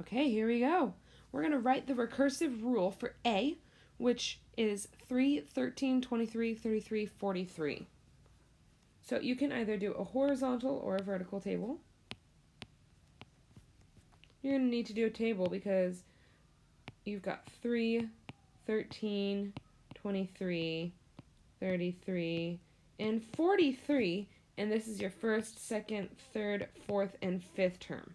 Okay, here we go. We're going to write the recursive rule for A, which is 3, 13, 23, 33, 43. So you can either do a horizontal or a vertical table. You're going to need to do a table because you've got 3, 13, 23, 33, and 43, and this is your first, second, third, fourth, and fifth term.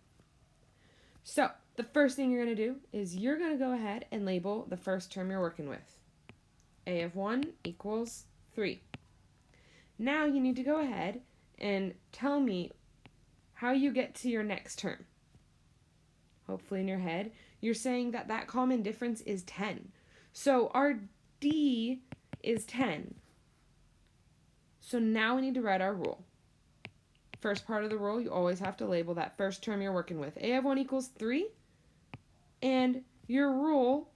So the first thing you're going to do is you're going to go ahead and label the first term you're working with. A of 1 equals 3. Now you need to go ahead and tell me how you get to your next term. Hopefully in your head, you're saying that that common difference is 10. So our D is 10. So now we need to write our rule. First part of the rule, you always have to label that first term you're working with. A of 1 equals 3. And your rule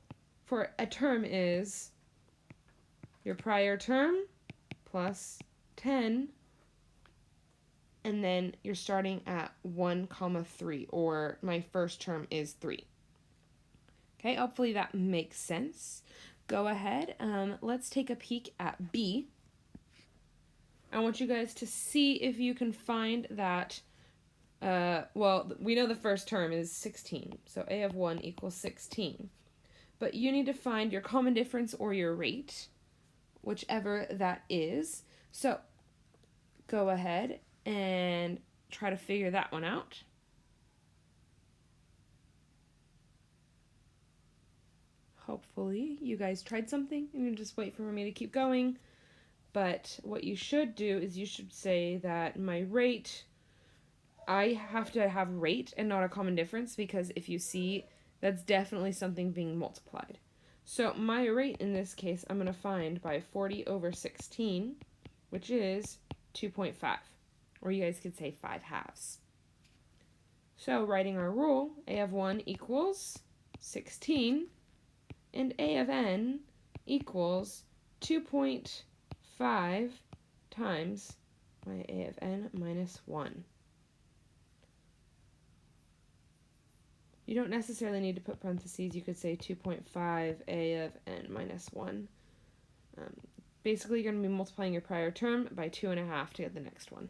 for a term is your prior term plus 10. And then you're starting at 1, 3, or my first term is 3. Okay, hopefully that makes sense. Go ahead, let's take a peek at B. I want you guys to see if you can find that, well, we know the first term is 16, so A of 1 equals 16. But you need to find your common difference or your rate, whichever that is. So go ahead and try to figure that one out. Hopefully you guys tried something and you just wait for me to keep going. But what you should do is you should say that my rate, I have to have rate and not a common difference, because if you see, that's definitely something being multiplied. So my rate in this case, I'm going to find by 40 over 16, which is 2.5. Or you guys could say 5 halves. So writing our rule, A of 1 equals 16, and A of n equals 2.5 times my A of n minus 1. You don't necessarily need to put parentheses. You could say 2.5 A of n minus 1. Basically, you're going to be multiplying your prior term by 2.5 to get the next one.